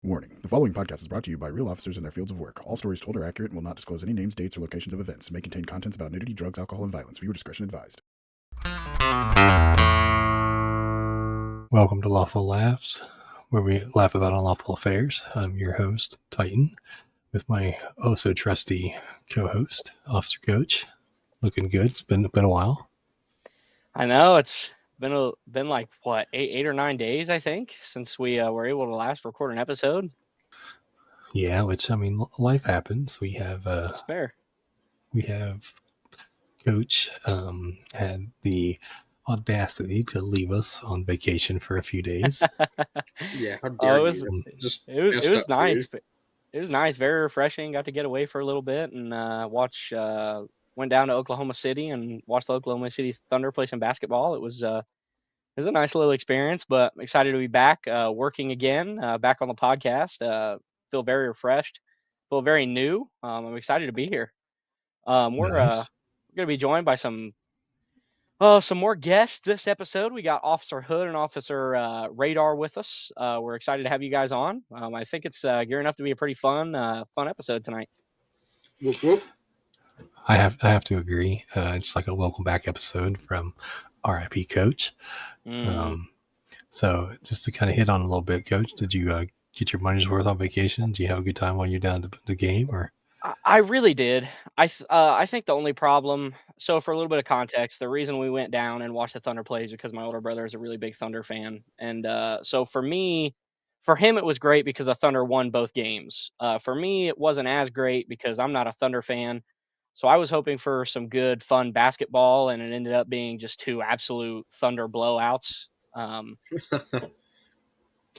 Warning: the following podcast is brought to you by real officers in their fields of work. All stories told are accurate and will not disclose any names, dates, or locations of events. May contain contents about nudity, drugs, alcohol, and violence. Viewer discretion advised. Welcome to Lawful Laughs, where we laugh about unlawful affairs. I'm your host, Titan, with my oh-so-trusty co-host, Officer Coach. Looking good. It's been a while. I know it's been like what 8 or 9 days, I think, since we were able to last record an episode. Yeah, which, I mean, life happens. We have That's fair. Coach had the audacity to leave us on vacation for a few days. Yeah, how Oh, dare you? Just it messed was up, nice. dude. It was nice, very refreshing. Got to get away for a little bit and watch. Went down to Oklahoma City and watched the Oklahoma City Thunder play some basketball. It was a nice little experience, but I'm excited to be back working again, back on the podcast. Feel very refreshed, feel very new. I'm excited to be here. We're Nice. going to be joined by some more guests this episode. We got Officer Hood and Officer Radar with us. We're excited to have you guys on. I think it's gearing up to be a pretty fun episode tonight. Whoop, whoop. I have to agree. It's like a welcome back episode from RIP Coach. So just to kind of hit on a little bit, Coach, did you get your money's worth on vacation? Did you have a good time while you're down at the game, or? I really did. I think the only problem. So for a little bit of context, the reason we went down and watched the Thunder play is because my older brother is a really big Thunder fan, and so for him, it was great because the Thunder won both games. For me, it wasn't as great because I'm not a Thunder fan. So I was hoping for some good, fun basketball, and it ended up being just two absolute Thunder blowouts.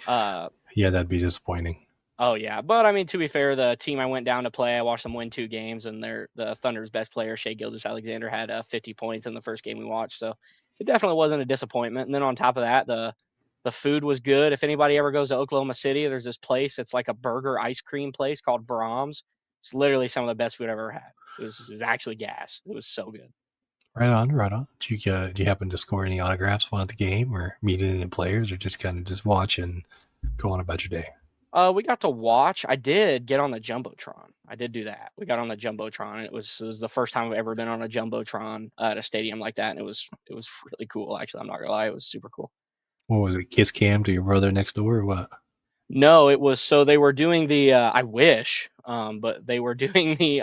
Uh, Yeah, that'd be disappointing. Oh yeah, but I mean, to be fair, the team I went down to play, I watched them win 2 games, and the Thunder's best player, Shai Gilgeous-Alexander, had 50 points in the first game we watched. So it definitely wasn't a disappointment. And then on top of that, the food was good. If anybody ever goes to Oklahoma City, there's this place. It's like a burger ice cream place called Brahms. It's literally some of the best food I've ever had. It was actually gas. It was so good. Right on, right on. Do you happen to score any autographs while at the game, or meet any players, or just kind of just watch and go on about your day? We got to watch. I did get on the Jumbotron. I did do that. We got on the Jumbotron, and it was the first time I've ever been on a Jumbotron at a stadium like that, and it was really cool. Actually, I'm not gonna lie, it was super cool. What was it? Kiss cam to your brother next door, or what? No, it was so they were doing the I wish, but they were doing the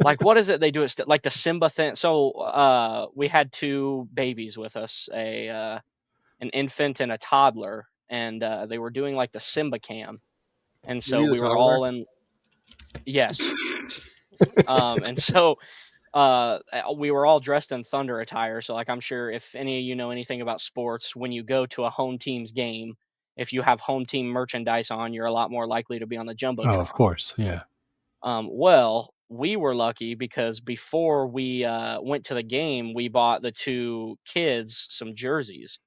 like what is it they do it like the Simba thing. So we had two babies with us, an infant and a toddler, and they were doing like the Simba cam, and so Me the we were toddler? all in. Yes. And so we were all dressed in Thunder attire. So like I'm sure if any of you know anything about sports, when you go to a home team's game, if you have home team merchandise on, you're a lot more likely to be on the Oh, of Jumbotron. course, yeah. Well, we were lucky because before we went to the game, we bought the two kids some jerseys.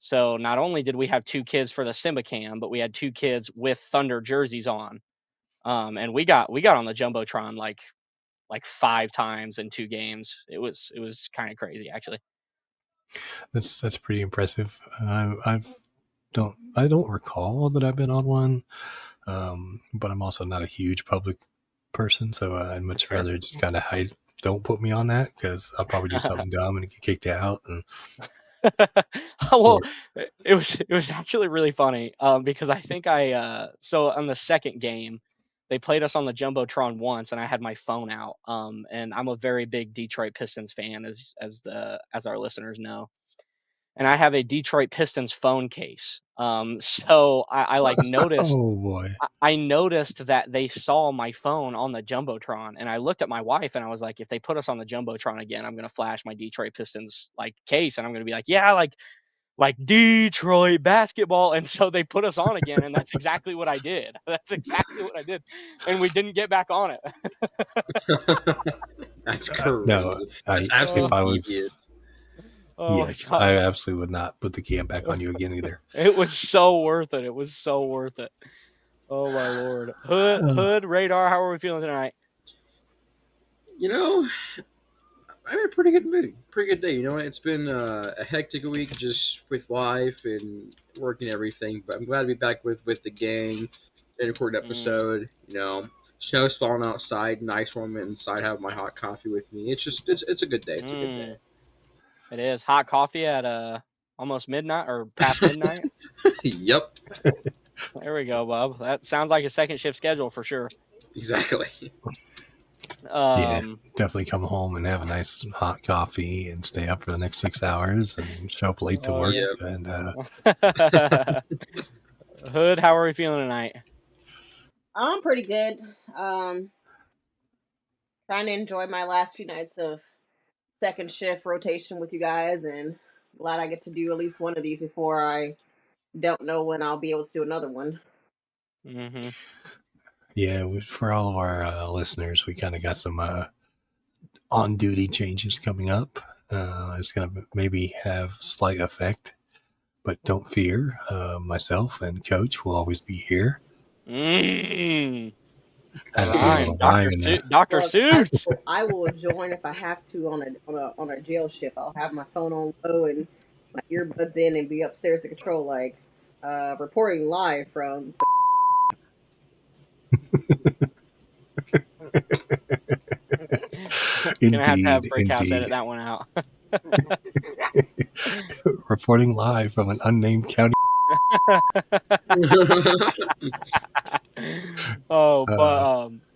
So not only did we have two kids for the Simba cam, but we had two kids with Thunder jerseys on. And we got on the Jumbotron like 5 times in 2 games. It was kind of crazy, actually. That's pretty impressive. I don't recall that I've been on one, but I'm also not a huge public person, so I'd much Fair. rather just kind of hide. Don't put me on that because I'll probably do something dumb and get kicked out. And Well, or it was actually really funny, because I think so on the second game, they played us on the Jumbotron once, and I had my phone out, and I'm a very big Detroit Pistons fan, as our listeners know. And I have a Detroit Pistons phone case. So I like noticed oh boy, I noticed that they saw my phone on the Jumbotron, and I looked at my wife and I was like, if they put us on the Jumbotron again, I'm gonna flash my Detroit Pistons like case, and I'm gonna be like, yeah, like Detroit basketball. And so they put us on again, and that's exactly what I did. That's exactly what I did, and we didn't get back on it. That's no, crazy. That's if absolutely I devious. was, Oh my yes, I god, absolutely would not put the cam back on you again either. it was so worth it. It was so worth it. Oh my lord, Hood Radar. How are we feeling tonight? You know, I'm in a pretty good mood. Pretty good day. You know what? It's been a hectic week just with life and work and everything. But I'm glad to be back with the gang and record an episode. You know, snow's falling outside. Nice warm inside. Have my hot coffee with me. It's a good day. It's a good day. It is hot coffee at almost midnight or past midnight. Yep. There we go, Bub. That sounds like a second shift schedule for sure. Exactly. Yeah, definitely come home and have a nice hot coffee and stay up for the next 6 hours and show up late to work. yeah. And Hood, how are we feeling tonight? I'm pretty good. Trying to enjoy my last few nights of second shift rotation with you guys, and glad I get to do at least one of these before I don't know when I'll be able to do another one. Mm-hmm. yeah, for all of our listeners, we kind of got some on-duty changes coming up. It's going to maybe have slight effect, but don't fear. Myself and Coach will always be here. Dr. Seuss. I will join if I have to on a jail shift. I'll have my phone on low and my earbuds in and be upstairs to control, like reporting live from. Gonna have to have Brickhouse edit that one out. Reporting live from an unnamed county.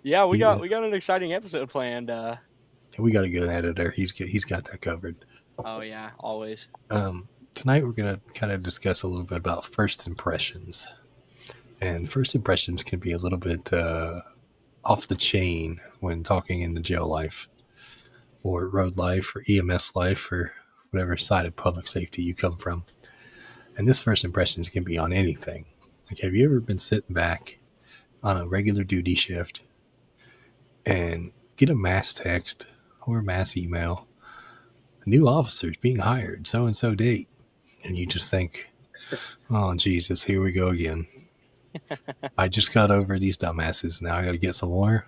Yeah, we got an exciting episode planned. We got to get an editor. He's got that covered. Oh yeah, always. Tonight we're gonna kind of discuss a little bit about first impressions, and first impressions can be a little bit off the chain when talking in the jail life, or road life, or EMS life, or whatever side of public safety you come from. And this first impressions can be on anything. Like, have you ever been sitting back on a regular duty shift and get a mass text or a mass email, new officers being hired, so-and-so date, and you just think, oh, Jesus, here we go again. I just got over these dumbasses. Now I got to get some more.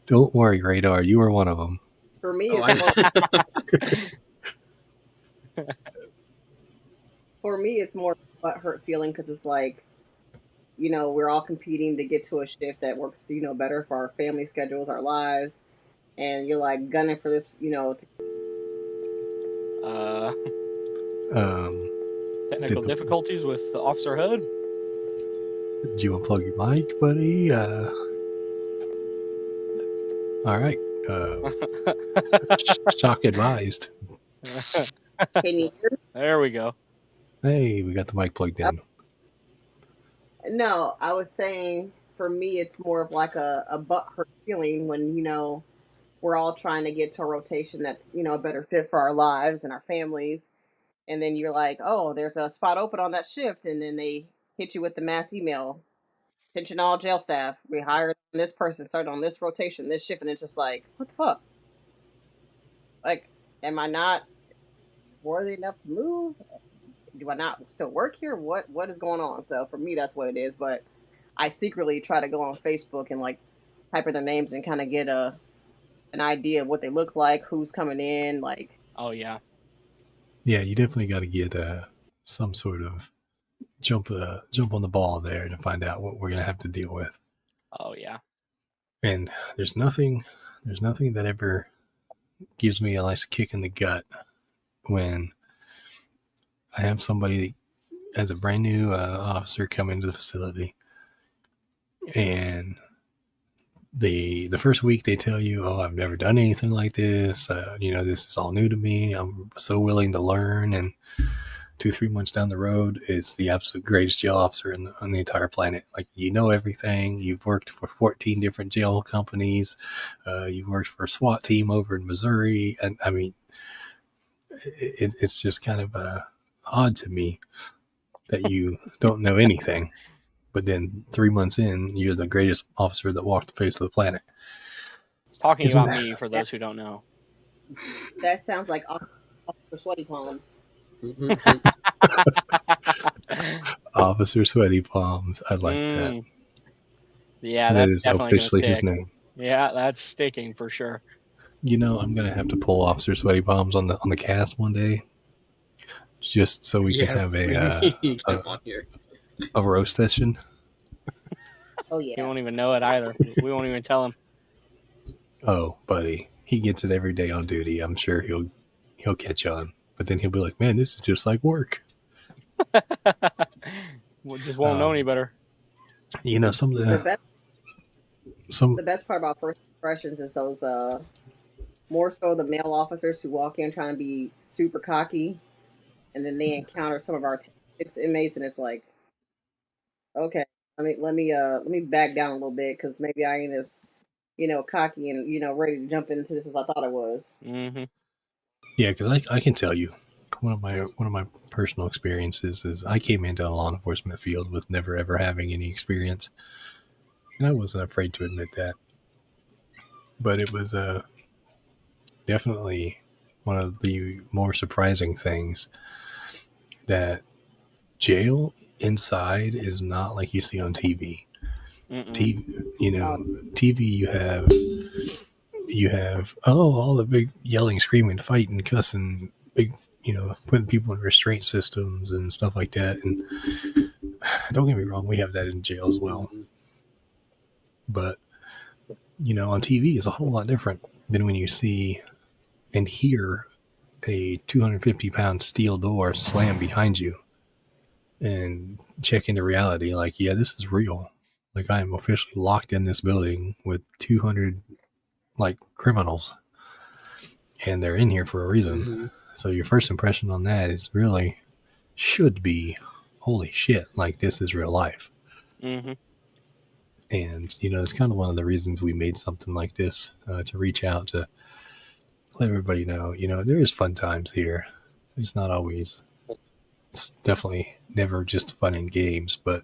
Don't worry, Radar. You were one of them. For me, it's more butthurt feeling because it's like, you know, we're all competing to get to a shift that works, you know, better for our family schedules, our lives, and you're like gunning for this, you know. Technical difficulties with the Officer Hood. Did you unplug your mic, buddy? All right. Shock advised. Can you hear me? There we go. Hey, we got the mic plugged in. No, I was saying for me, it's more of like a butthurt feeling when, you know, we're all trying to get to a rotation that's, you know, a better fit for our lives and our families. And then you're like, oh, there's a spot open on that shift. And then they hit you with the mass email. Attention all jail staff. We hired this person, started on this rotation, this shift. And it's just like, what the fuck? Like, am I not worthy enough to move? Do I not still work here? What is going on? So for me, that's what it is. But I secretly try to go on Facebook and like type in their names and kind of get an idea of what they look like, who's coming in. Like, oh yeah, yeah, you definitely got to get some sort of jump on the ball there to find out what we're gonna have to deal with. Oh yeah, and there's nothing that ever gives me a nice kick in the gut when I have somebody as a brand new officer come into the facility, and the first week they tell you, oh, I've never done anything like this. You know, this is all new to me. I'm so willing to learn. And 2-3 months down the road, it's the absolute greatest jail officer on the entire planet. Like, you know everything. You've worked for 14 different jail companies. You worked for a SWAT team over in Missouri. And I mean, it's just kind of odd to me that you don't know anything, but then 3 months in, you're the greatest officer that walked the face of the planet. Talking about me, for those who don't know. That sounds like Officer Sweaty Palms. Officer Sweaty Palms. I like that. Yeah, that that's is definitely officially his name. Yeah, that's sticking for sure. You know, I'm gonna have to pull Officer Sweaty Palms on the cast one day, just so we can have we need to get him on here. a roast session. Oh He yeah. won't even know it either. We won't even tell him. Oh, buddy, he gets it every day on duty. I'm sure he'll catch on, but then he'll be like, "Man, this is just like work." We just won't know any better. You know, some of The best part about first impressions is those more so the male officers who walk in trying to be super cocky, and then they encounter some of our inmates, and it's like, okay, let me back down a little bit because maybe I ain't as cocky and ready to jump into this as I thought I was. Mm-hmm. Yeah, because I can tell you one of my personal experiences is I came into a law enforcement field with never ever having any experience, and I wasn't afraid to admit that. But it was definitely one of the more surprising things that jail inside is not like you see on TV. TV, you have all the big yelling, screaming, fighting, cussing, big putting people in restraint systems and stuff like that. And don't get me wrong, we have that in jail as well. But on TV is a whole lot different than when you see and hear a 250-pound steel door slam behind you and check into reality. Like, yeah, this is real. Like, I am officially locked in this building with 200 criminals, and they're in here for a reason. Mm-hmm. So your first impression on that is really should be, holy shit, like this is real life. Mm-hmm. And it's kind of one of the reasons we made something like this, to reach out to let everybody know, there is fun times here. It's not always, it's definitely never just fun and games, but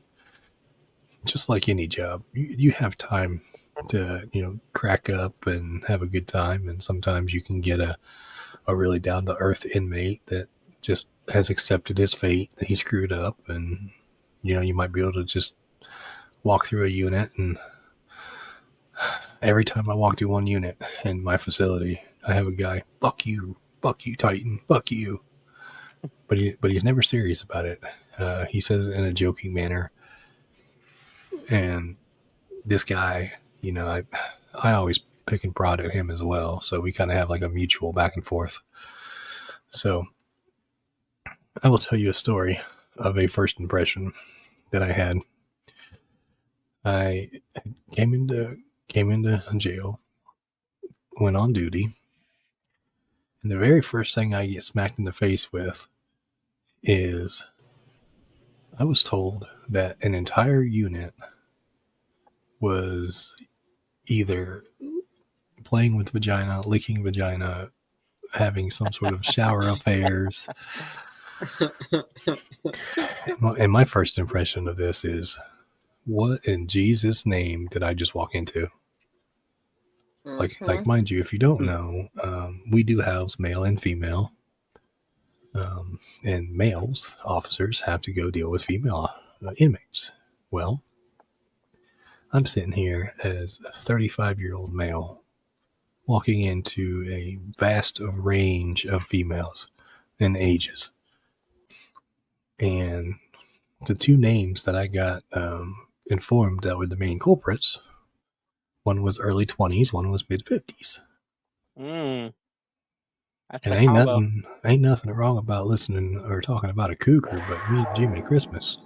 just like any job, you have time to, crack up and have a good time. And sometimes you can get a really down to earth inmate that just has accepted his fate, that he screwed up. And, you might be able to just walk through a unit. And every time I walk through one unit in my facility, I have a guy, fuck you, Titan, fuck you. But he's never serious about it. He says it in a joking manner. And this guy, I always pick and prod at him as well. So we kind of have like a mutual back and forth. So I will tell you a story of a first impression that I had. I came into jail, went on duty, and the very first thing I get smacked in the face with is I was told that an entire unit was either playing with vagina, licking vagina, having some sort of shower affairs. And my first impression of this is, what in Jesus' name did I just walk into? Mm-hmm. Like, mind you, if you don't know, we do house male and female. And males, officers, have to go deal with female inmates. Well, I'm sitting here as a 35-year-old male walking into a vast range of females and ages. And the two names that I got informed that were the main culprits, one was early 20s, one was mid 50s. That's And a ain't nothing wrong about listening or talking about a cougar, but me and Jiminy Christmas,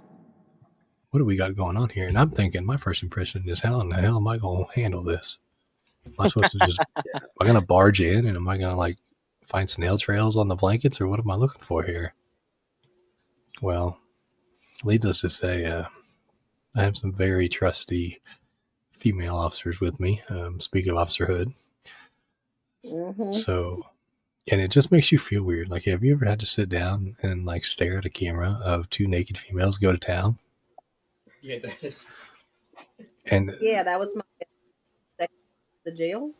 what do we got going on here? And I'm thinking, my first impression is, how in the hell am I going to handle this? Am I supposed to just, am I going to barge in, and am I going to find snail trails on the blankets, or what am I looking for here? Well, needless to say, I have some very trusty female officers with me. Speaking of officerhood. Mm-hmm. So, and it just makes you feel weird. Like, have you ever had to sit down and stare at a camera of two naked females go to town? Yeah, that is. And yeah, that was my the jail,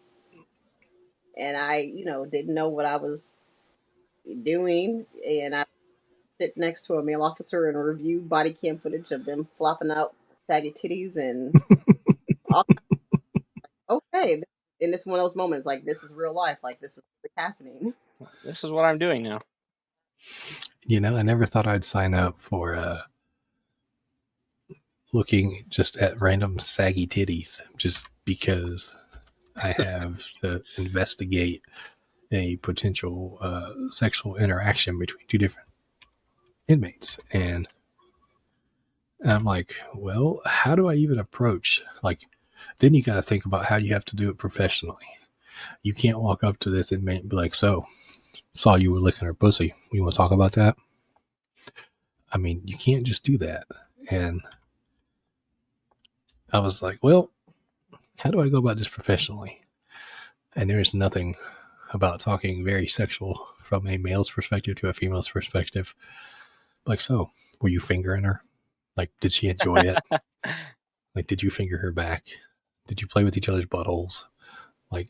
and I, didn't know what I was doing, and I sit next to a male officer and review body cam footage of them flopping out saggy titties and all. Okay, hey, and it's one of those moments like this is real life, like this is really happening. This is what I'm doing now. You know, I never thought I'd sign up for looking just at random saggy titties just because I have to investigate a potential sexual interaction between two different inmates. And I'm like, well, how do I even approach? Like, then you got to think about how you have to do it professionally. You can't walk up to this inmate and be like, so, saw you were licking her pussy. You want to talk about that? I mean, you can't just do that. And I was like, well, how do I go about this professionally? And there's nothing about talking very sexual from a male's perspective to a female's perspective. Like, so, were you fingering her? Like, did she enjoy it? Like, did you finger her back? Did you play with each other's buttholes? Like,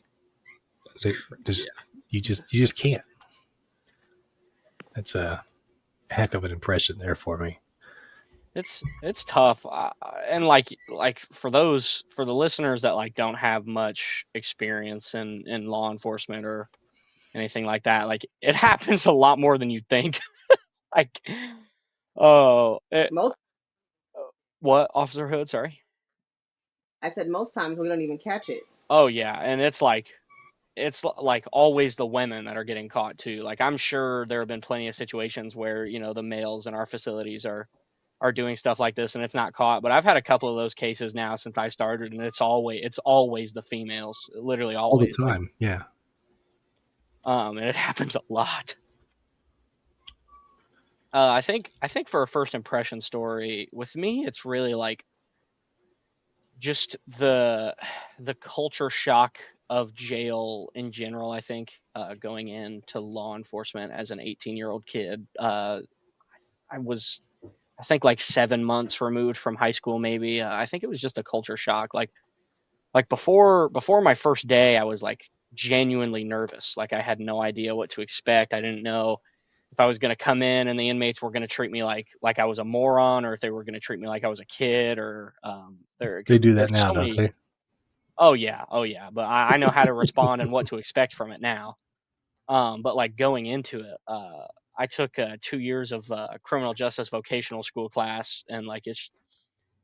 you just can't. That's a heck of an impression there for me. It's tough, and like for the listeners that like don't have much experience in law enforcement or anything like that, like it happens a lot more than you think. Like, oh, Most what, Officer Hood? Sorry. I said most times we don't even catch it. Oh yeah, and it's like always the women that are getting caught too. Like I'm sure there have been plenty of situations where, you know, the males in our facilities are doing stuff like this and it's not caught. But I've had a couple of those cases now since I started, and it's always the females, literally All the always. time. Like, Yeah. and it happens a lot. I think for a first impression story with me, it's really like just the culture shock of jail in general. I think going into law enforcement as an 18-year-old kid, I think like 7 months removed from high school, maybe. I think it was just a culture shock. Like before my first day, I was like genuinely nervous. Like I had no idea what to expect. I didn't know if I was going to come in and the inmates were going to treat me like I was a moron, or if they were going to treat me like I was a kid, or They because do that there's now, so don't many. they? Oh yeah. But I know how to respond and what to expect from it now. But like going into it, I took 2 years of criminal justice vocational school class, and like it's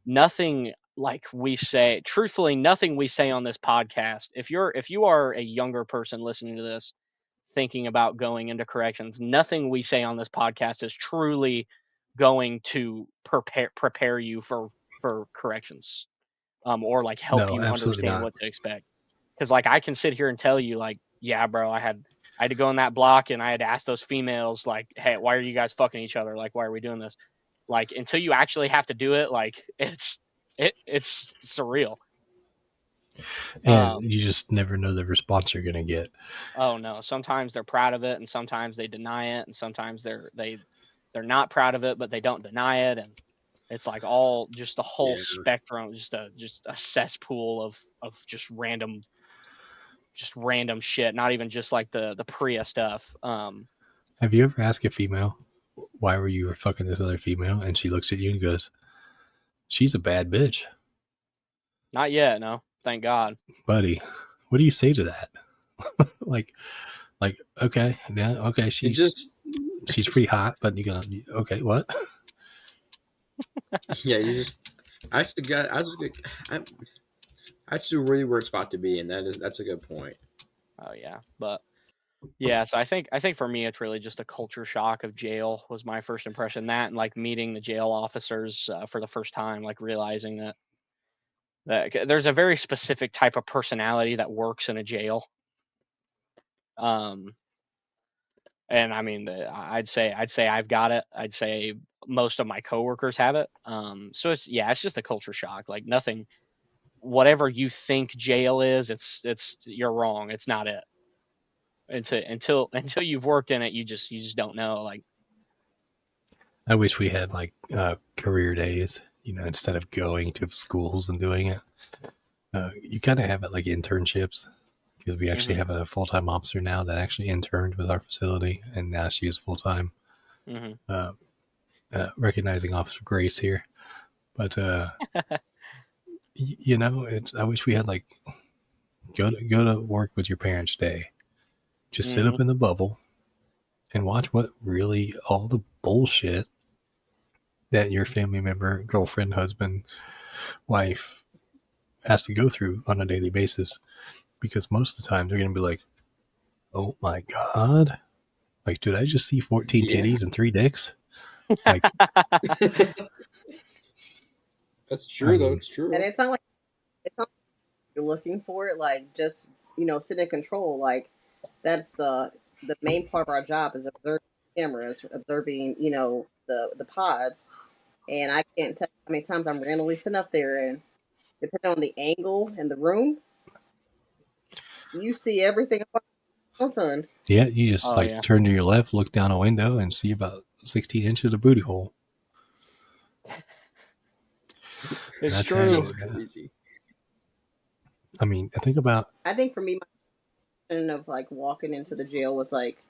nothing like we say. Truthfully, nothing we say on this podcast. If you are a younger person listening to this, thinking about going into corrections, nothing we say on this podcast is truly going to prepare you for corrections, or like help No, you absolutely understand not. what to expect. Because like I can sit here and tell you like, yeah, bro, I had to go in that block and I had to ask those females like, hey, why are you guys fucking each other? Like, why are we doing this? Like until you actually have to do it, like it's surreal. And you just never know the response you're going to get. Oh no, sometimes they're proud of it and sometimes they deny it, and sometimes they're not proud of it but they don't deny it, and it's like all just the whole spectrum, just a cesspool of just random shit, not even just like the Priya stuff. Have you ever asked a female, why were you fucking this other female? And she looks at you and goes, she's a bad bitch. Not yet, no. Thank God. Buddy, what do you say to that? like, okay, yeah, okay, she's pretty hot, but you gonna, okay, what? Yeah, that's really where it's about to be, and that's a good point. Oh yeah, but yeah, so I think for me it's really just a culture shock of jail was my first impression. That and like meeting the jail officers for the first time, like realizing that there's a very specific type of personality that works in a jail. And I mean, I'd say I've got it. I'd say most of my coworkers have it. So it's just a culture shock. Like nothing, whatever you think jail is, it's you're wrong. It's not it. Until you've worked in it, you just don't know. Like I wish we had like career days, you know, instead of going to schools and doing it. You kind of have it like internships, because we actually have a full-time officer now that actually interned with our facility, and now she is full-time. Recognizing Officer Grace here, but you know, I wish we had like Go to work with your parents' day. Just sit up in the bubble and watch what really all the bullshit that your family member, girlfriend, husband, wife has to go through on a daily basis. Because most of the time they're going to be like, oh my God. Like, did I just see 14 titties and 3 dicks? Like, That's true, I though. mean, It's true. And it's not like you're looking for it. Like, just sit in control. Like, that's the main part of our job is observing cameras, observing the pods. And I can't tell you how many times I'm randomly sitting up there, and depending on the angle and the room, you see everything about my son. yeah, you just turn to your left, look down a window, and see about 16 inches of booty hole. It's true. Crazy. I mean, think about. I think for me, my opinion of like walking into the jail was like,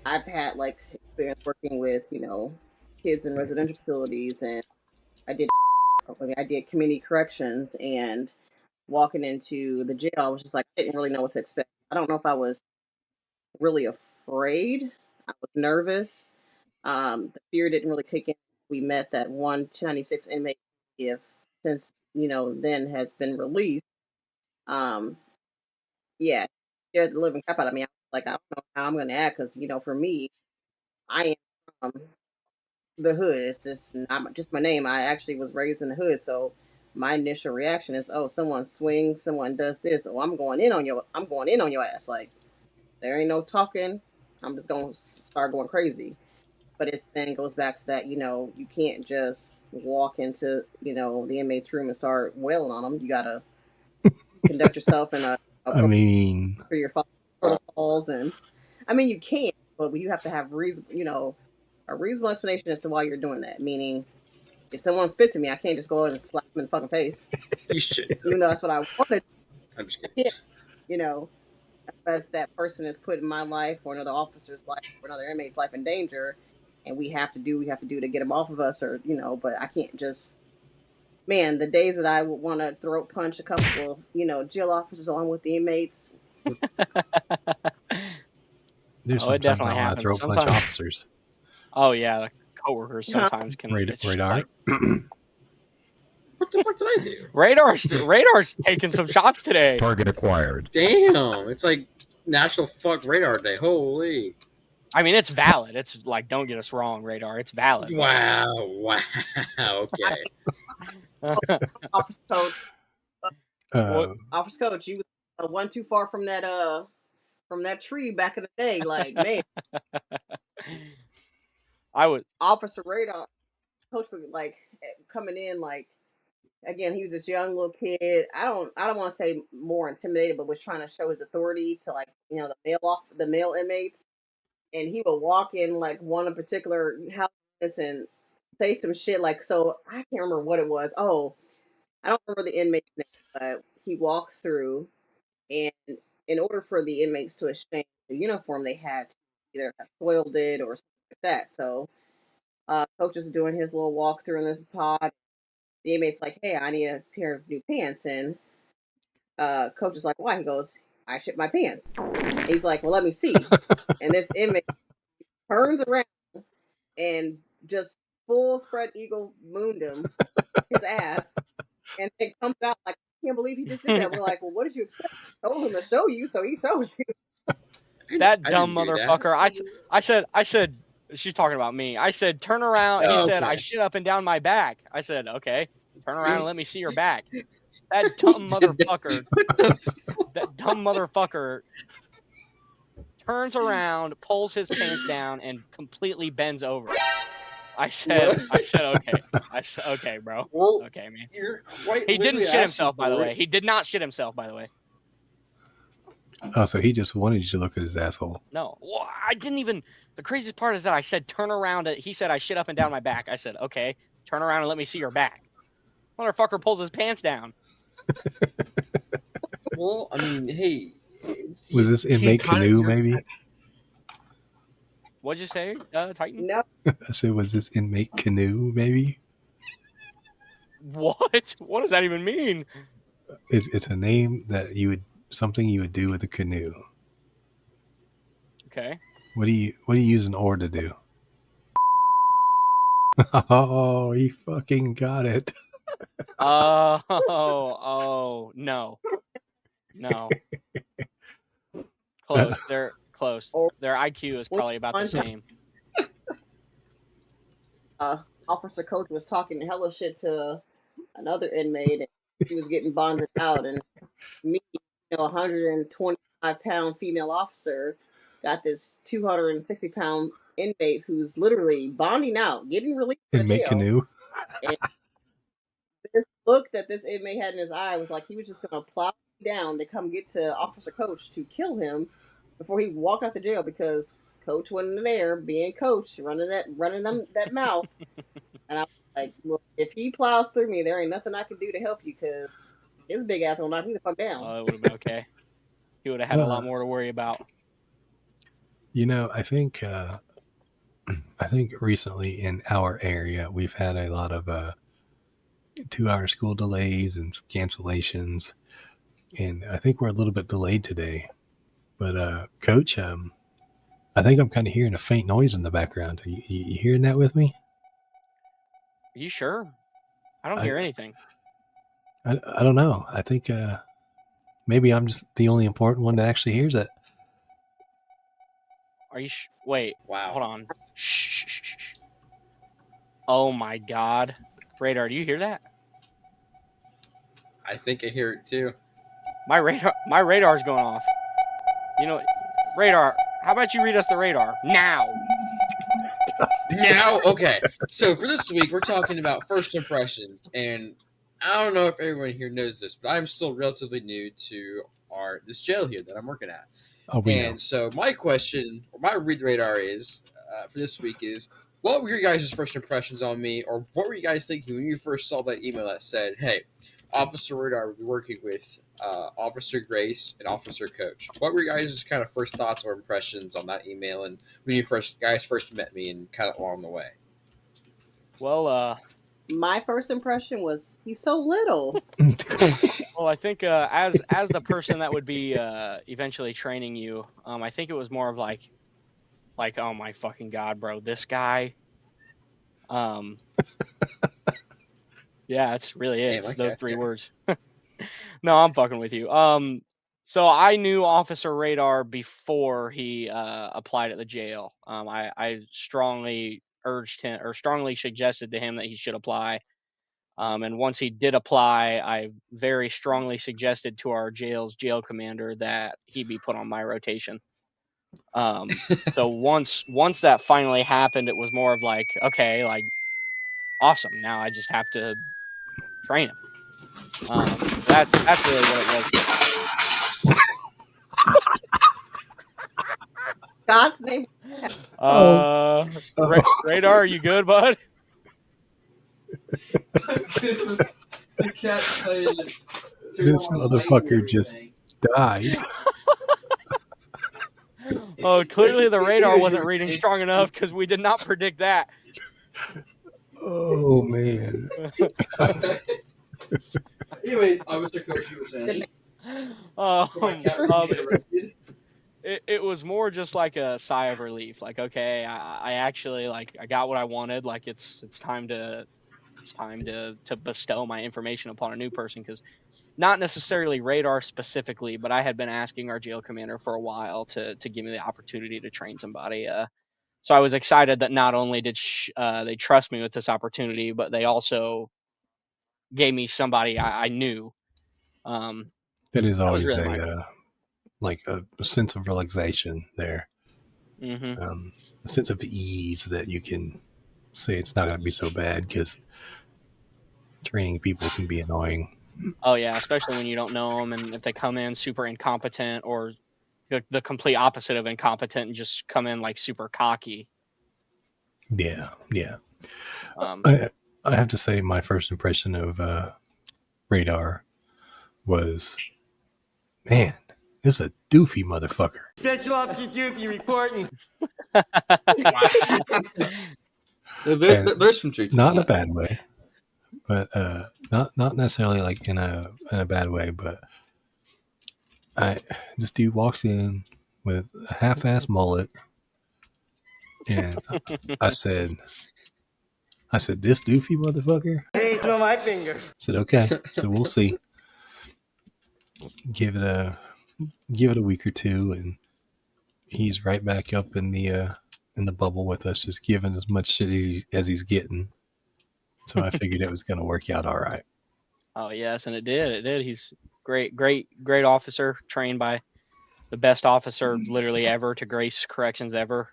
I've had like experience working with kids in residential facilities, and I did community corrections, and walking into the jail, I was just like, I didn't really know what to expect. I don't know if I was really afraid. I was nervous. The fear didn't really kick in. We met that one 296 inmate, if since then has been released. Yeah, scared the living crap out of me. I was like, I don't know how I'm going to act because for me, I am from the hood. It's just not just my name. I actually was raised in the hood, so my initial reaction is, oh, someone swings, someone does this. Oh, I'm going in on your ass. Like, there ain't no talking. I'm just gonna start going crazy. But it then goes back to that, you can't just walk into the inmate's room and start wailing on them. You gotta conduct yourself in a I mean, for your protocols, and I mean you can, but you have to have a reasonable explanation as to why you're doing that. Meaning, if someone spits at me, I can't just go and slap them in the fucking face. You should. Even though that's what I wanted. I'm just kidding. Unless that person is putting my life or another officer's life or another inmate's life in danger, and we have to do to get them off of us, or but I can't just. Man, the days that I would want to throat punch a couple of jail officers along with the inmates. There's sometimes I want to throat punch officers. Oh yeah, the coworkers sometimes can. Radar. Like, what the fuck did I do? Radar's taking some shots today. Target acquired. Damn, it's like National Fuck Radar Day. Holy. I mean, it's valid. It's like, don't get us wrong, Radar. It's valid. Wow. Okay. Officer Coach. Officer Coach, you was one too far from that tree back in the day. Like, man. I would. Officer Radar, Coach, like coming in, like, again, he was this young little kid. I don't want to say more intimidated, but was trying to show his authority to, like, the male inmates. And he would walk in like one in particular house and say some shit like, so I can't remember what it was. Oh, I don't remember the inmate's name, but he walked through, and in order for the inmates to exchange the uniform, they had to either have soiled it or something like that. So Coach is doing his little walkthrough in this pod. The inmate's like, hey, I need a pair of new pants. And Coach is like, why? He goes, I shit my pants. And he's like, well, let me see. And this inmate turns around and just full spread eagle mooned him, his ass. And it comes out like, I can't believe he just did that. We're like, well, what did you expect? I told him to show you, so he showed you. That dumb motherfucker. I said, she's talking about me. I said, turn around. He said, I shit up and down my back. I said, okay, turn around and let me see your back. That dumb motherfucker. That dumb motherfucker turns around, pulls his pants down, and completely bends over. I said, okay. I said, okay, bro. Well, okay, man. He didn't shit himself, by the way. He did not shit himself, by the way. Oh, so he just wanted you to look at his asshole. No, well, I didn't even. The craziest part is that I said, turn around. He said, I shit up and down my back. I said, okay, turn around and let me see your back. Motherfucker pulls his pants down. Well, I mean, hey. Was this inmate canoe, maybe? What'd you say, Titan? No. I said, was this inmate canoe, maybe? What? What does that even mean? It's a name that something you would do with a canoe. Okay. What do you use an oar to do? Oh, he fucking got it. Oh, no. Close. They're close. Or Their IQ is probably about the one time, same. Officer Coach was talking hella shit to another inmate, and he was getting bonded out, and me, 125-pound female officer, got this 260-pound inmate who's literally bonding out, getting released from Inmate jail. canoe. And this look that this inmate had in his eye was like he was just gonna plow down to come get to Officer Coach to kill him before he walked out the jail, because Coach wasn't there, being Coach, running that mouth. And I was like, well, if he plows through me, there ain't nothing I can do to help you, because his big ass will knock me the fuck down. Oh, it would have been okay. He would have had a lot more to worry about. I think recently in our area we've had a lot of 2-hour school delays and some cancellations, and I think we're a little bit delayed today. But Coach, I think I'm kind of hearing a faint noise in the background. You hearing that with me? Are you sure? I don't hear anything. I don't know. I think maybe I'm just the only important one that actually hears it. Are you? Wait. Wow. Hold on. Shh. Oh my God. Radar, do you hear that? I think I hear it too. My radar's going off. Radar, how about you read us the radar now? Now, okay. So for this week, we're talking about first impressions, and I don't know if everyone here knows this, but I'm still relatively new to this jail here that I'm working at. Oh, we know. So my question, or my read radar is for this week is, what were your guys' first impressions on me, or what were you guys thinking when you first saw that email that said, "Hey, Officer Radar will be working with Officer Grace and Officer Coach"? What were your guys' kind of first thoughts or impressions on that email, and when you guys first met me, and kind of along the way? Well, my first impression was he's so little. Well, I think as the person that would be eventually training you, I think it was more of like, oh my fucking God, bro, this guy. Yeah, that's really it. It's those three words. No, I'm fucking with you. So I knew Officer Radar before he applied at the jail. I strongly urged him, or strongly suggested to him, that he should apply. And once he did apply, I very strongly suggested to our jail's jail commander that he be put on my rotation. So once that finally happened, it was more of like, okay, like, awesome. Now I just have to train him. That's really what it was. God's name. Radar, are you good, bud? This motherfucker just died. Oh, clearly the radar wasn't reading strong enough, because we did not predict that. Oh man. Anyways, Officer Coach, you were saying. It was more just like a sigh of relief. Like, okay, I actually, like, I got what I wanted. Like, it's time to bestow my information upon a new person, because not necessarily Radar specifically, but I had been asking our jail commander for a while to give me the opportunity to train somebody. So I was excited that not only did they trust me with this opportunity, but they also gave me somebody I knew. That is always really a sense of relaxation there. Mm-hmm. A sense of ease that you can say it's not going to be so bad, because training people can be annoying. Oh yeah, especially when you don't know them, and if they come in super incompetent, or the complete opposite of incompetent, and just come in like super cocky. Yeah. I have to say, my first impression of Radar was, man, this is a doofy motherfucker. Special Officer Doofy reporting. There's some truth. Not in a bad way. but not necessarily like in a bad way. But this dude walks in with a half-ass mullet, and I said, this doofy motherfucker. Hey, on my finger. I said, okay. So we'll see. Give it a week or two, and he's right back up in the bubble with us, just giving as much shit as he's getting. So I figured it was going to work out all right. Oh yes, and it did. It did. He's great officer, trained by the best officer literally ever to grace corrections ever.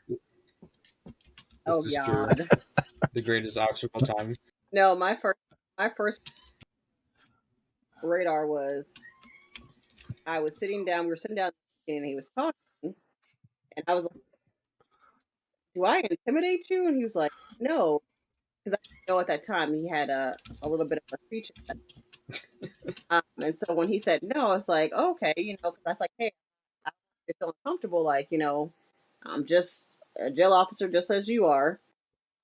Oh This is true. God. The greatest officer of all time. No, my first radar was I was sitting down. We were sitting down, and he was talking, and I was like, "Do I intimidate you?" And he was like, "No," because I know at that time he had a little bit of a speech. And so when he said no, I was like, oh, "Okay," because I was like, "Hey, I feel uncomfortable. Like, I'm just a jail officer, just as you are."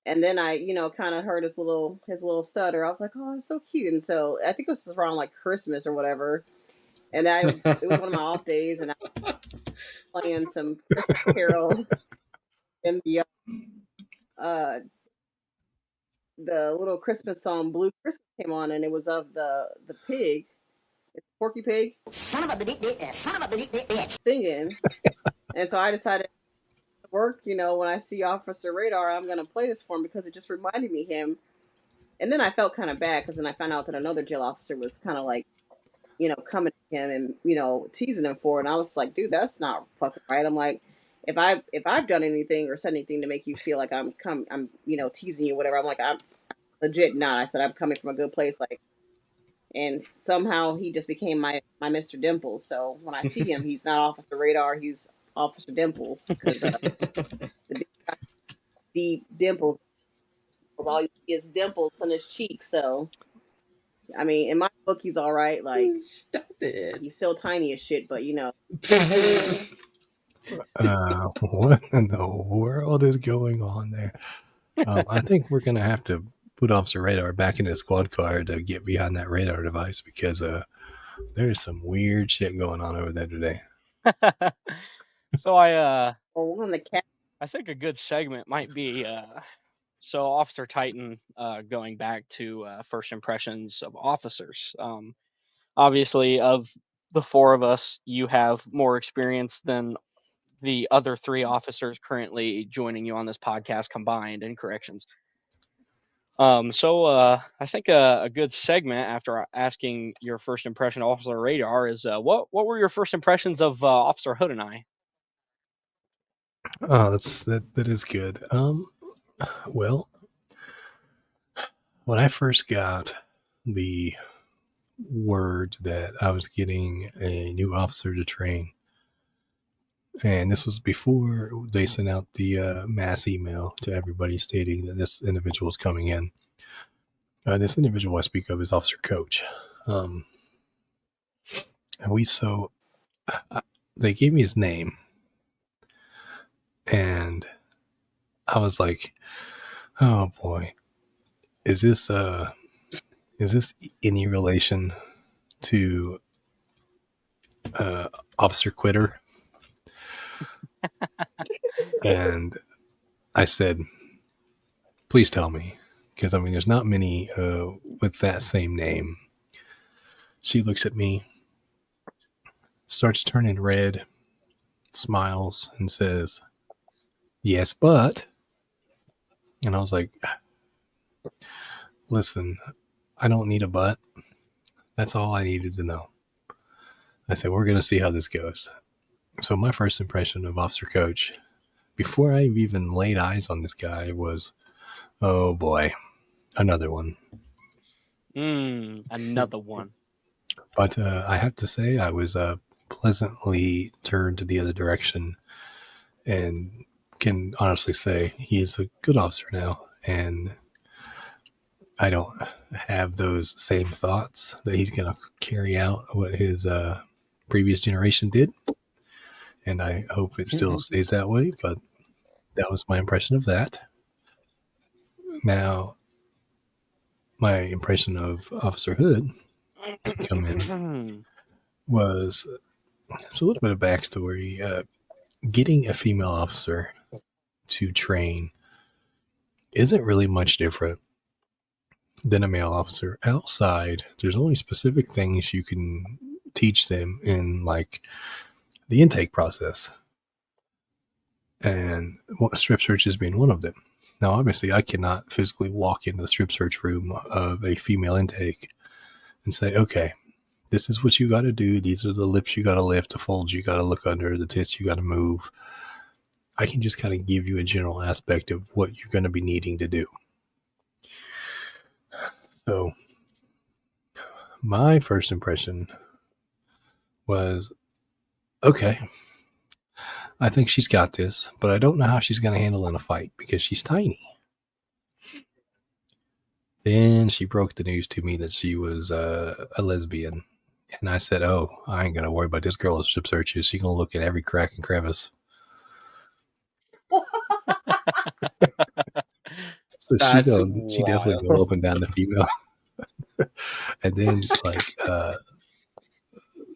And then I, kind of heard his little stutter. I was like, "Oh, it's so cute." And so I think it was around like Christmas or whatever. And it was one of my off days, and I was playing some Christmas carols, and the little Christmas song "Blue Christmas" came on, and it was of the pig, Porky Pig, singing. And so I decided to work. When I see Officer Radar, I'm gonna play this for him because it just reminded me of him. And then I felt kind of bad because then I found out that another jail officer was kind of like, coming to him and teasing him for it. And I was like, dude, that's not fucking right. I'm like, if I've done anything or said anything to make you feel like I'm teasing you, whatever. I'm like, I'm legit not. I said I'm coming from a good place, like. And somehow he just became my Mr. Dimples. So when I see him, he's not Officer Radar, he's Officer Dimples because the deep dimples. All you see is dimples on his cheeks. So I mean, in my book, he's all right. Like, Stop it. he's still tiny as shit, but What in the world is going on there? I think we're going to have to put Officer Radar back in his squad car to get behind that radar device because there's some weird shit going on over there today. So on the cat. I think a good segment might be so Officer Titan, going back to first impressions of officers. Obviously, of the four of us, you have more experience than the other three officers currently joining you on this podcast combined in corrections. So I think a good segment after asking your first impression of Officer Radar is what were your first impressions of Officer Hood and I? Oh, that is good. Well, when I first got the word that I was getting a new officer to train, and this was before they sent out the mass email to everybody stating that this individual is coming in. This individual I speak of is Officer Coach. And they gave me his name, and I was like, oh boy, is this any relation to Officer Quitter? And I said, please tell me, because I mean, there's not many with that same name. She looks at me, starts turning red, smiles, and says, yes, but. And I was like, listen, I don't need a but. That's all I needed to know. I said, we're going to see how this goes. So my first impression of Officer Coach, before I even laid eyes on this guy, was, oh boy, another one. Another one. But I have to say, I was pleasantly turned to the other direction and can honestly say he is a good officer now. And I don't have those same thoughts that he's going to carry out what his previous generation did. And I hope it still stays that way. But that was my impression of that. Now, my impression of Officer Hood come in was it's a little bit of backstory. Getting a female officer to train isn't really much different than a male officer. Outside, there's only specific things you can teach them in like the intake process, and strip searches being one of them. Now, obviously, I cannot physically walk into the strip search room of a female intake and say, okay, this is what you got to do. These are the lips you got to lift, the folds you got to look under, the tits you got to move. I can just kind of give you a general aspect of what you're going to be needing to do. So my first impression was, okay, I think she's got this, but I don't know how she's going to handle in a fight because she's tiny. Then she broke the news to me that she was a lesbian. And I said, oh, I ain't going to worry about this girl at strip searches. She's going to look at every crack and crevice. So she definitely go up and down the female. And then like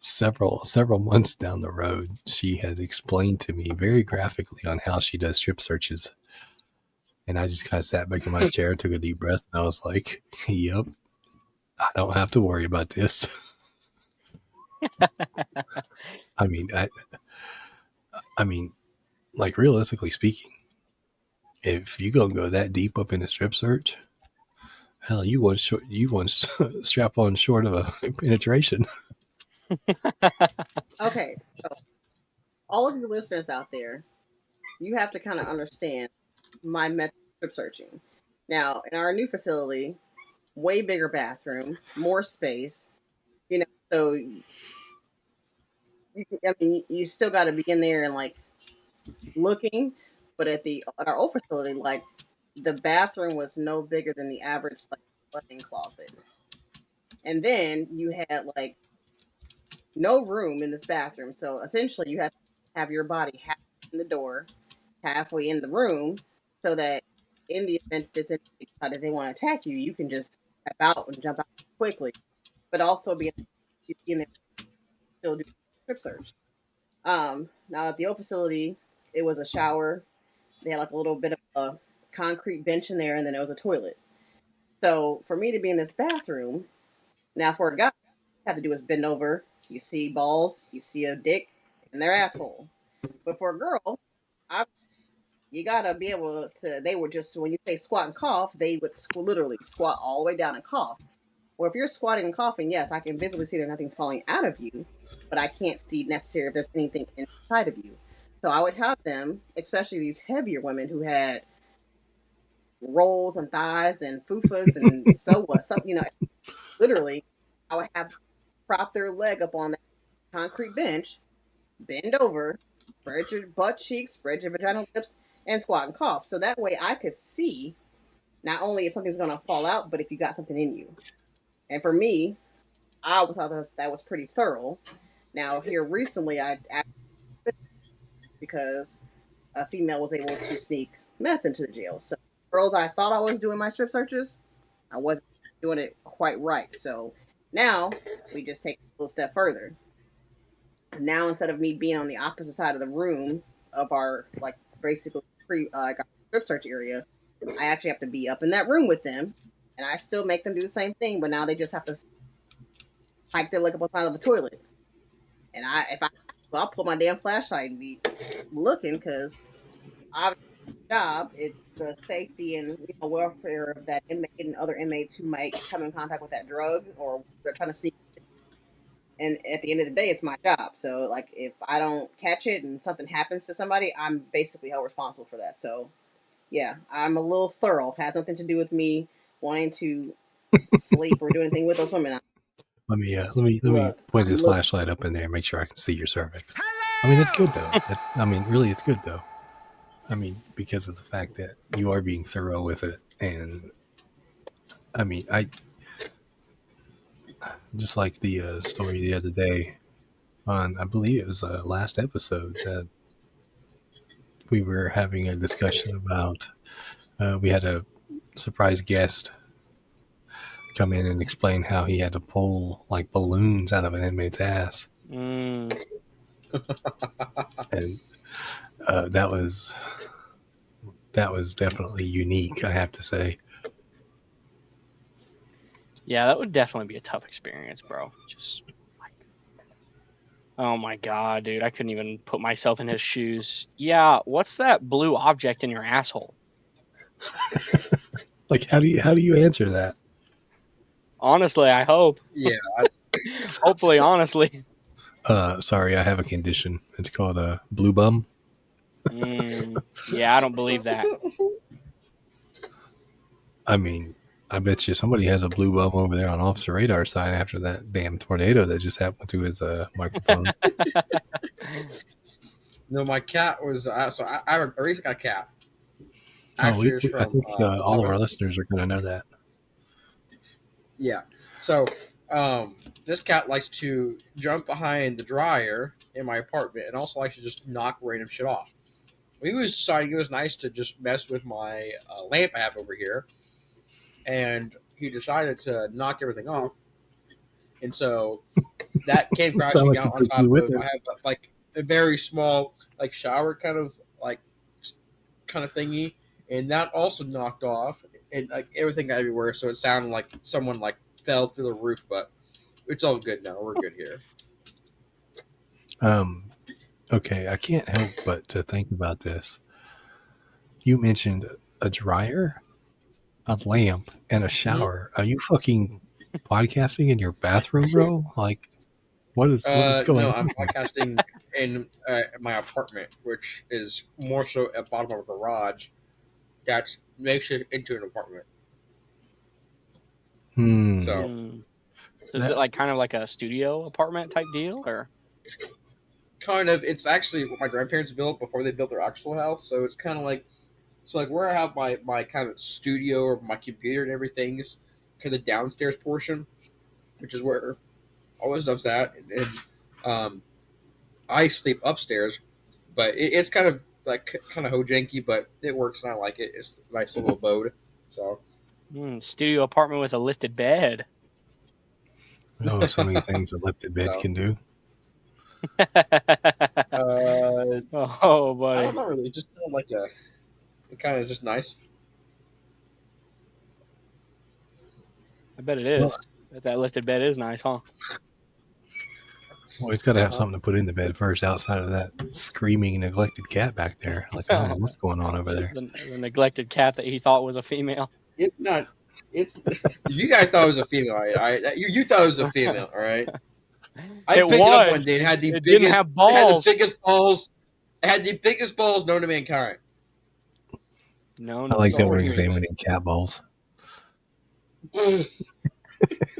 several months down the road, she had explained to me very graphically on how she does strip searches. And I just kind of sat back in my chair, took a deep breath, and I was like, yep, I don't have to worry about this. I mean, like realistically speaking, if you gonna go that deep up in a strip search, hell, you want strap on short of a penetration. Okay, so all of you listeners out there, you have to kind of understand my method of searching. Now, in our new facility, way bigger bathroom, more space, so you still got to be in there and like looking, but at our old facility, like the bathroom was no bigger than the average like linen closet, and then you had like no room in this bathroom, so essentially you have to have your body half in the door, halfway in the room, so that in the event that they want to attack you, you can just step out and jump out quickly, but also be in there still do strip search. Now at the old facility, it was a shower. They had like a little bit of a concrete bench in there, and then there was a toilet. So for me to be in this bathroom, now for a guy, all you have to do is bend over. You see balls, you see a dick in their asshole. But for a girl, you gotta be able to. They were just when you say squat and cough, they would literally squat all the way down and cough. Or if you're squatting and coughing, yes, I can visibly see that nothing's falling out of you, but I can't see necessarily if there's anything inside of you. So I would have them, especially these heavier women who had rolls and thighs and fufas and so what, literally, I would have prop their leg up on that concrete bench, bend over, spread your butt cheeks, spread your vaginal lips, and squat and cough. So that way I could see not only if something's going to fall out, but if you got something in you. And for me, I thought that was pretty thorough. Now, here recently, because a female was able to sneak meth into the jail. So, girls, I thought I was doing my strip searches. I wasn't doing it quite right. So now we just take a little step further. Now, instead of me being on the opposite side of the room of our, like, basically strip search area, I actually have to be up in that room with them. And I still make them do the same thing, but now they just have to hike their leg up on the side of the toilet. And I'll pull my damn flashlight and be looking, because obviously my job, it's the safety and welfare of that inmate and other inmates who might come in contact with that drug or they're trying to sneak. And at the end of the day, it's my job. So like if I don't catch it and something happens to somebody, I'm basically held responsible for that. So yeah, I'm a little thorough. It has nothing to do with me wanting to sleep or do anything with those women. Let me point this flashlight up in there and make sure I can see your cervix. I mean, it's good though. Really, it's good though. I mean, because of the fact that you are being thorough with it, and I mean, I just like the story the other day on, I believe it was the last episode that we were having a discussion about. We had a surprise guest come in and explain how he had to pull like balloons out of an inmate's ass, Mm. and that was definitely unique, I have to say. Yeah, that would definitely be a tough experience, bro. Just like, oh my god, dude, I couldn't even put myself in his shoes. Yeah, what's that blue object in your asshole? Like, how do you answer that? Honestly, I hope. Yeah, Hopefully, honestly. Sorry, I have a condition. It's called a blue bum. Yeah, I don't believe that. I mean, I bet you somebody has a blue bum over there on Officer Radar side after that damn tornado that just happened to his microphone. no, my cat was so I recently got a cat. Oh, Actually, it was I from think all of our listeners are going to know that. yeah. So this cat likes to jump behind the dryer in my apartment, and also likes to just knock random shit off. We was deciding it was nice to just mess with my lamp I have over here, and he decided to knock everything off, and so that came Sound crashing like down he on took top you with of. him. I have like a very small like shower like kind of thingy, and that also knocked off, and like everything got everywhere. So it sounded like someone like fell through the roof, but it's all good now. We're good here. Okay, I can't help but to think about this. You mentioned a dryer, a lamp, and a shower. Are you fucking podcasting in your bathroom, bro? Like, what is going No, on? I'm podcasting in my apartment, which is more so at the bottom of a garage. That makes it into an apartment. So So is it like kind of like a studio apartment type deal, or? kind of, it's actually what my grandparents built before they built their actual house. So it's kind of like, so like where I have my kind of studio or my computer and everything is kind of the downstairs portion, which is where all this stuff's at. And I sleep upstairs, but it's kind of like kind of hojanky, but it works and I like it. It's a nice little abode. So Studio apartment with a lifted bed. Oh, so many things a lifted bed can do. Oh, buddy. I don't know really. Just kind of like it kind of just nice. I bet it is. That lifted bed is nice, huh? Well, he's got to have something to put in the bed first outside of that screaming neglected cat back there. Like, I don't know what's going on over there. The neglected cat that he thought was a female. It's not. It's you guys thought it was a female, all right? You thought it was a female, all right? I picked it up one day and had the didn't have balls. It had the biggest balls. It had the biggest balls known to mankind. No, I like that we're Sorry. examining cat balls.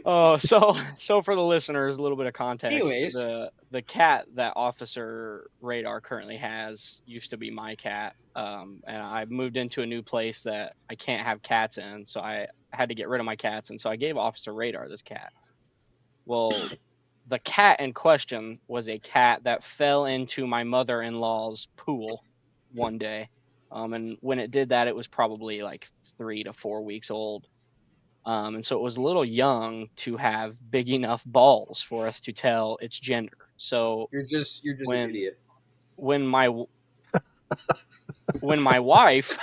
Oh, so for the listeners, a little bit of context. Anyways. The cat that Officer Radar currently has used to be my cat, and I moved into a new place that I can't have cats in, so I had to get rid of my cats, and so I gave Officer Radar this cat. Well, the cat in question was a cat that fell into my mother-in-law's pool one day, and when it did that, it was probably like 3 to 4 weeks old. And so it was a little young to have big enough balls for us to tell its gender. So You're just an idiot. When my wife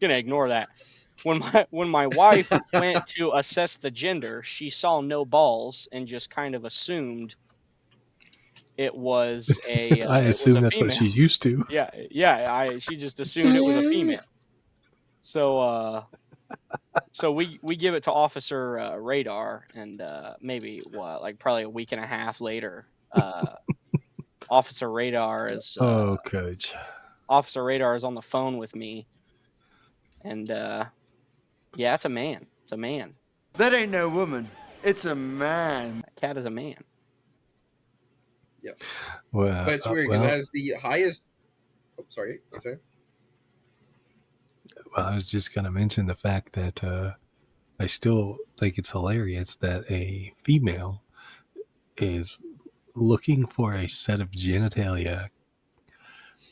gonna ignore that. When my wife went to assess the gender, she saw no balls and just kind of assumed it was a. I assume that's what she's used to. Yeah. She just assumed it was a female. So we give it to Officer Radar, and maybe probably a week and a half later, Officer Radar is. Coach. Officer Radar is on the phone with me, and yeah, it's a man. It's a man. That ain't no woman. It's a man. That cat is a man. Yes. Well, But it's weird because it has the highest. Oh, sorry. Okay. Well, I was just going to mention the fact that I still think it's hilarious that a female is looking for a set of genitalia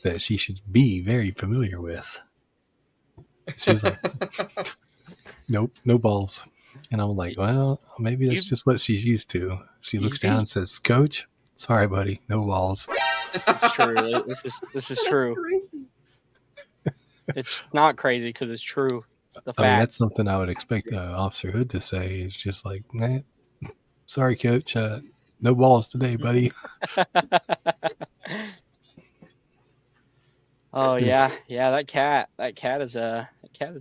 that she should be very familiar with. She's like, nope, no balls. And I'm like, well, maybe that's just what she's used to. She looks down and says, "Coach, sorry, buddy, no balls." It's true. This is true. Crazy. It's not crazy because it's true. It's the I mean, fact. that's something I would expect Officer Hood to say. It's just like, nah, sorry, Coach, no balls today, buddy. Oh yeah, that cat is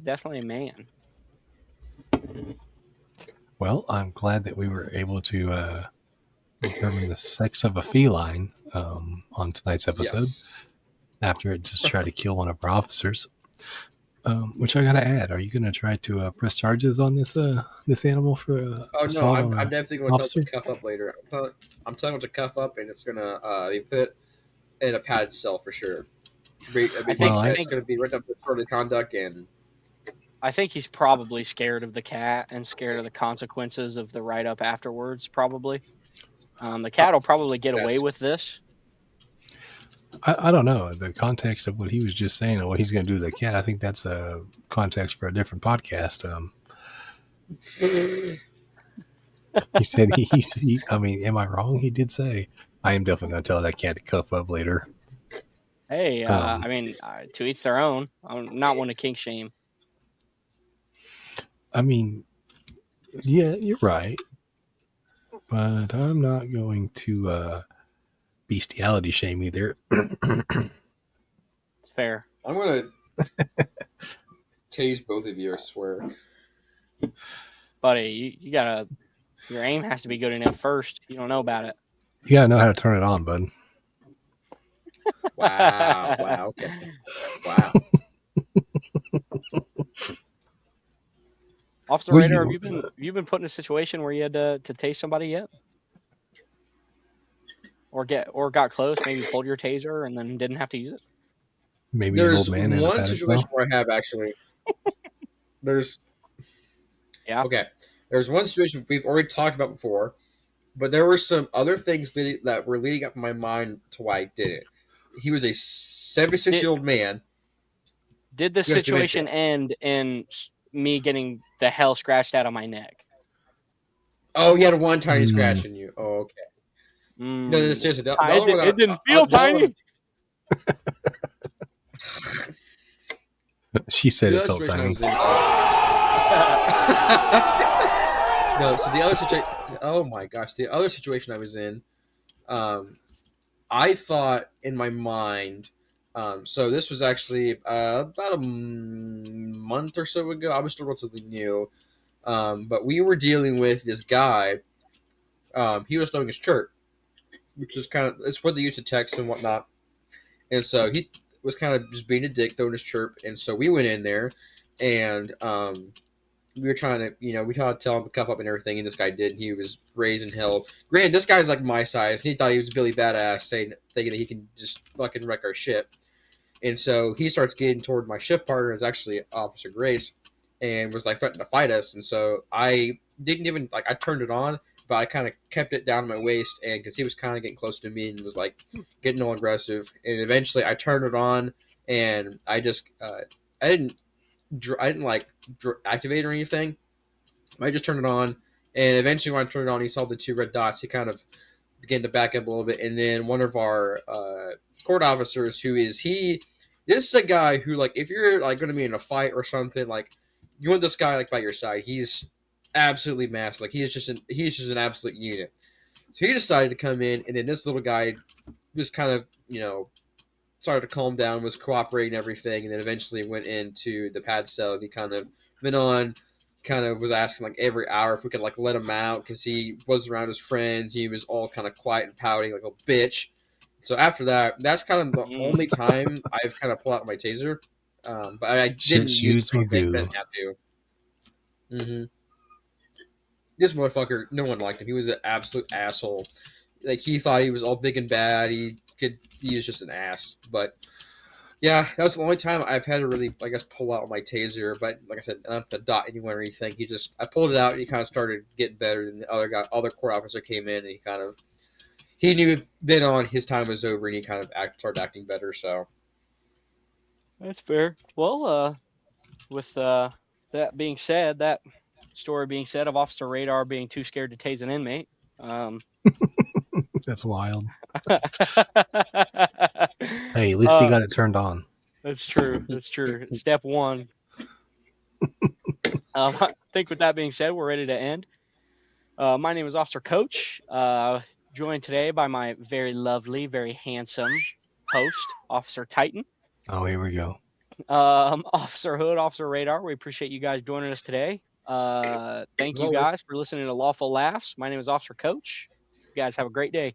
definitely a man. Well, I'm glad that we were able to determine the sex of a feline on tonight's episode. Yes. After it just tried to kill one of our officers. Which I gotta add, are you gonna try to press charges on this animal for Oh no, I'm definitely going to tell officer? him to cuff up later. I'm telling him to cuff up, and it's gonna be put in a padded cell for sure. I think it's going to be written up for disorderly conduct, and I think he's probably scared of the cat and scared of the consequences of the write up afterwards. Probably, the cat will probably get away with this. I don't know the context of what he was just saying and what he's going to do to the cat. I think that's a context for a different podcast. He said he. I mean, am I wrong? He did say, "I am definitely going to tell that cat to cuff up later." Hey, I mean, to each their own. I'm not one to kink shame. I mean, yeah, you're right, but I'm not going to bestiality shame either. It's fair. I'm going to tase both of you, I swear. Buddy, you gotta, your aim has to be good enough first. You don't know about it. You gotta know how to turn it on, bud. Wow, okay. Wow. Officer Raider, have you been put in a situation where you had to tase somebody yet? Or got close, maybe pulled your taser and then didn't have to use it? Maybe there's an old man one situation where I have actually. There's one situation we've already talked about before, but there were some other things that were leading up in my mind to why I did it. He was a 76-year-old man. Did the situation end in me getting the hell scratched out of my neck? Oh, he had one tiny scratch in you. Oh, okay. No, seriously. It didn't feel tiny. She said it felt tiny. No, so the other situation. Oh my gosh, the other situation I was in. I thought in my mind. So this was actually about a month or so ago. I was still relatively new, but we were dealing with this guy. He was throwing his chirp, which is it's what they use to text and whatnot. And so he was kind of just being a dick, throwing his chirp. And so we went in there, and we were trying to, we tried to tell him to cuff up and everything, and this guy did. And he was raising hell. Granted, this guy's like my size. He thought he was Billy Badass, thinking that he can just fucking wreck our ship. And so he starts getting toward my shift partner, is actually Officer Grace, and was like threatening to fight us. And so I didn't even I turned it on, but I kind of kept it down my waist, and because he was kind of getting close to me and was like getting all aggressive. And eventually I turned it on, and I just I didn't activate or anything. I just turned it on, and eventually when I turned it on, he saw the two red dots. He kind of began to back up a little bit, and then one of our court officers, this is a guy who, if you're going to be in a fight or something, you want this guy by your side. He's absolutely massive. He's just an absolute unit. So he decided to come in, and then this little guy just kind of started to calm down, was cooperating and everything, and then eventually went into the pad cell. And he kind of went on, kind of was asking every hour if we could let him out because he was around his friends. He was all kind of quiet and pouting like a bitch. So after that, that's kind of the only time I've kind of pulled out my taser. But I didn't use my goo. Didn't have to. Mm-hmm. This motherfucker, no one liked him. He was an absolute asshole. He thought he was all big and bad. He was just an ass. But yeah, that was the only time I've had to really, pull out my taser. But like I said, I don't have to dot anyone or anything. I pulled it out, and he kind of started getting better. And the other court officer came in, and he knew then on his time was over, and he kind of started acting better. So that's fair. Well, with that being said, that story being said of Officer Radar being too scared to tase an inmate. That's wild. Hey, at least he got it turned on. That's true. That's true. Step one. I think with that being said, we're ready to end. My name is Officer Coach, joined today by my very lovely, very handsome host, Officer Titan. Oh, here we go. Officer Hood, Officer Radar. We appreciate you guys joining us today. Thank you Always. guys for listening to Lawful Laughs. My name is Officer Coach. You guys have a great day.